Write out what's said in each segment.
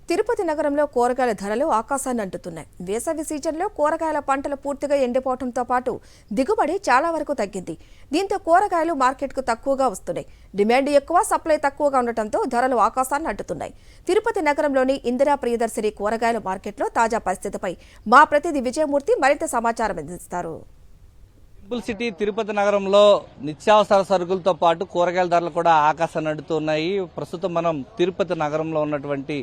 తిరుపతి నగరంలో కూరగాయల ధరలు ఆకాశాన్ని అంటుతున్నాయి. వేసవి సీజన్లో కూరగాయల పంటలు పూర్తిగా ఎండిపోవడంతో పాటు దిగుబడి చాలా వరకు తగ్గింది. దీంతో కూరగాయలు మార్కెట్కు తక్కువగా వస్తున్నాయి. డిమాండ్ ఎక్కువ, సప్లై తక్కువగా ఉండటంతో ధరలు ఆకాశాన్ని అంటుతున్నాయి. తిరుపతి నగరంలోని ఇందిరా ప్రియదర్శిని కూరగాయల మార్కెట్లో తాజా పరిస్థితిపై మా ప్రతినిధి విజయమూర్తి మరింత సమాచారం అందిస్తారు. టెంపుల్ సిటీ తిరుపతి నగరంలో నిత్యావసర సరుకులతో పాటు కూరగాయల ధరలు కూడా ఆకాశాన్ని అంటుతున్నాయి. ప్రస్తుతం మనం తిరుపతి నగరంలో ఉన్నటువంటి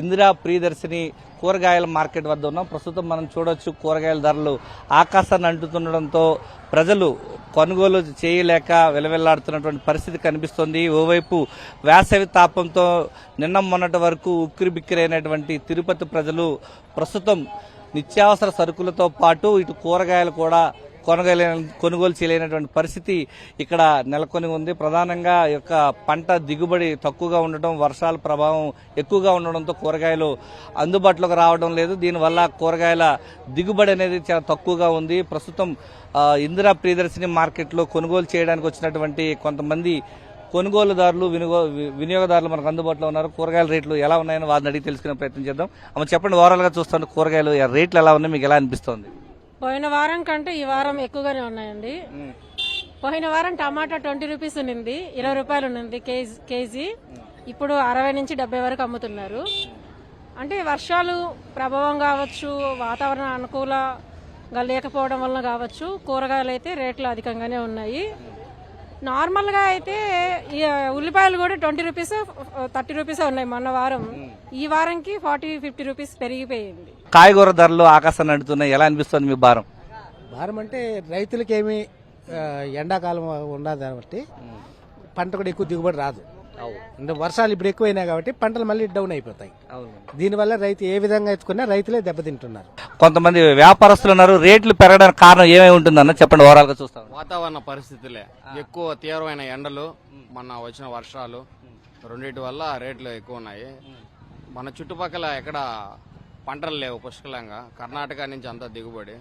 ఇందిరా ప్రియదర్శిని కూరగాయల మార్కెట్ వద్ద ఉన్నాం. ప్రస్తుతం మనం చూడొచ్చు కూరగాయల ధరలు ఆకాశాన్ని అంటుతుండడంతో ప్రజలు కొనుగోలు చేయలేక వెలవెల్లాడుతున్నటువంటి పరిస్థితి కనిపిస్తోంది. ఓవైపు వేసవి తాపంతో నిన్న మొన్నటి వరకు ఉక్కిరిబిక్కిరైనటువంటి తిరుపతి ప్రజలు ప్రస్తుతం నిత్యావసర సరుకులతో పాటు ఇటు కూరగాయలు కూడా కొనుగోలు చేయలేనటువంటి పరిస్థితి ఇక్కడ నెలకొని ఉంది. ప్రధానంగా యొక్క పంట దిగుబడి తక్కువగా ఉండటం, వర్షాల ప్రభావం ఎక్కువగా ఉండడంతో కూరగాయలు అందుబాటులోకి రావడం లేదు. దీనివల్ల కూరగాయల దిగుబడి అనేది చాలా తక్కువగా ఉంది. ప్రస్తుతం ఇందిరా ప్రియదర్శిని మార్కెట్లో కొనుగోలు చేయడానికి వచ్చినటువంటి కొంతమంది కొనుగోలుదారులు వినియోగదారులు మనకు అందుబాటులో ఉన్నారు. కూరగాయల రేట్లు ఎలా ఉన్నాయని వారిని అడిగి తెలుసుకునే ప్రయత్నం చేద్దాం. అమ్మ చెప్పండి, ఓవరాల్ గా చూస్తాను కూరగాయలు రేట్లు ఎలా ఉన్నాయి, మీకు ఎలా అనిపిస్తోంది? పోయిన వారం కంటే ఈ వారం ఎక్కువగానే ఉన్నాయండి. పోయిన వారం టమాటా 20 రూపీస్ ఉన్నింది, 20 రూపాయలు ఉన్నింది కేజీ. ఇప్పుడు 60 నుంచి 70 వరకు అమ్ముతున్నారు. అంటే వర్షాలు ప్రభావం కావచ్చు, వాతావరణం అనుకూలంగా లేకపోవడం వలన కావచ్చు, కూరగాయలు అయితే రేట్లు అధికంగానే ఉన్నాయి. నార్మల్గా అయితే ఉల్లిపాయలు కూడా 20 రూపీస్ 30 రూపీస్ ఉన్నాయి మొన్న వారం. ఈ వారంకి 40-50 రూపీస్ పెరిగిపోయింది. కాయగూర ధరలు ఆకాశాన్ని అంటున్నాయి, ఎలా అనిపిస్తుంది మీ భారం? భారం అంటే రైతులకేమి ఎండాకాలం ఉండదు కాబట్టి పంట కూడా ఎక్కువ దిగుబడి రాదు. అంటే వర్షాలు ఇప్పుడు ఎక్కువైనాయి కాబట్టి పంటలు మళ్ళీ డౌన్ అయిపోతాయి. దీనివల్ల రైతు ఏ విధంగా ఎత్తుకున్నా రైతులే దెబ్బతింటున్నారు. కొంతమంది వ్యాపారస్తులు ఉన్నారు, రేట్లు పెరగడానికి కారణం ఏమేమి ఉంటుందన్న చెప్పండి, ఓవరాల్ గా చూస్తాం. వాతావరణ పరిస్థితులే, ఎక్కువ తీవ్రమైన ఎండలు, మొన్న వచ్చిన వర్షాలు, రెండింటి వల్ల రేట్లు ఎక్కువ ఉన్నాయి. మన చుట్టుపక్కల ఎక్కడ పంటలు లేవు పుష్కలంగా, కర్ణాటక నుంచి అంతా దిగుబడి,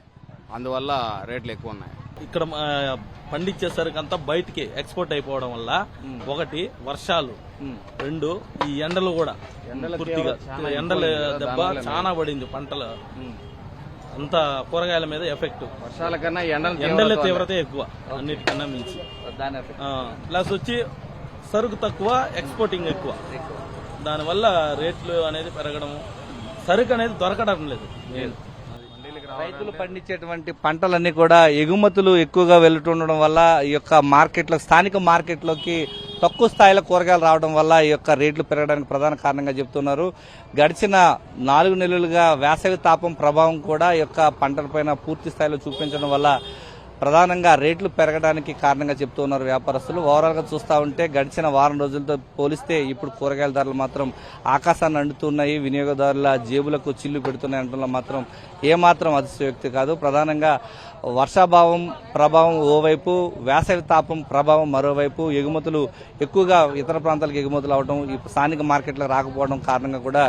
అందువల్ల రేట్లు ఎక్కువ ఉన్నాయి. ఇక్కడ పండించేసరికి అంతా బయటికి ఎక్స్పోర్ట్ అయిపోవడం వల్ల ఒకటి వర్షాలు, రెండు ఈ ఎండలు కూడా పూర్తిగా ఎండల దెబ్బ చాలా పడింది. పంటలు అంతా కూరగాయల మీద ఎఫెక్ట్ వర్షాల కన్నా ఎండల తీవ్రత ఎక్కువ అన్నిటికన్నా మించి. ప్లస్ వచ్చి సరుకు తక్కువ, ఎక్స్పోర్టింగ్ ఎక్కువ. దానివల్ల రేట్లు అనేది పెరగడం, సరుకు అనేది దొరకడం లేదు. రైతులు పండించేటువంటి పంటలన్నీ కూడా ఎగుమతులు ఎక్కువగా వెళ్తుండడం వల్ల ఈ యొక్క మార్కెట్లో, స్థానిక మార్కెట్లోకి తక్కువ స్థాయిలో కూరగాయలు రావడం వల్ల ఈ యొక్క రేట్లు పెరగడానికి ప్రధాన కారణంగా చెప్తున్నారు. గడిచిన 4 నెలలుగా వేసవి తాపం ప్రభావం కూడా ఈ యొక్క పంటలపైన పూర్తి స్థాయిలో చూపించడం వల్ల ప్రధానంగా రేట్లు పెరగడానికి కారణంగా చెప్తున్నారు వ్యాపారస్తులు. ఓవరాల్ గా చూస్తూ ఉంటే గడిచిన వారం రోజులతో పోలిస్తే ఇప్పుడు కూరగాయల ధరలు మాత్రం ఆకాశాన్ని అంటున్నాయి. వినియోగదారుల జేబులకు చిల్లు పెడుతున్నాయి అనడంలో మాత్రం ఏమాత్రం అతిశయోక్తి కాదు. ప్రధానంగా వర్షాభావం ప్రభావం ఓవైపు, వేసవి తాపం ప్రభావం మరోవైపు, ఎగుమతులు ఎక్కువగా ఇతర ప్రాంతాలకు ఎగుమతులు అవడం, ఈ స్థానిక మార్కెట్లకు రాకపోవడం కారణంగా కూడా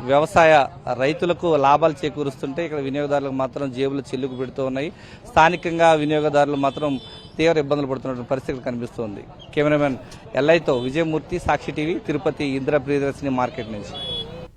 వ్యవసాయ రైతులకు లాభాలు చేకూరుస్తుంటే ఇక్కడ వినియోగదారులకు మాత్రం జేబులు చిల్లుకు పెడుతూ ఉన్నాయి. స్థానికంగా వినియోగదారులు మాత్రం తీవ్ర ఇబ్బందులు పడుతున్న పరిస్థితులు కనిపిస్తోంది. కెమెరామెన్ ఎల్ఐతో విజయమూర్తి, సాక్షి టీవీ, తిరుపతి ఇందిరా ప్రియదర్శిని మార్కెట్ నుంచి.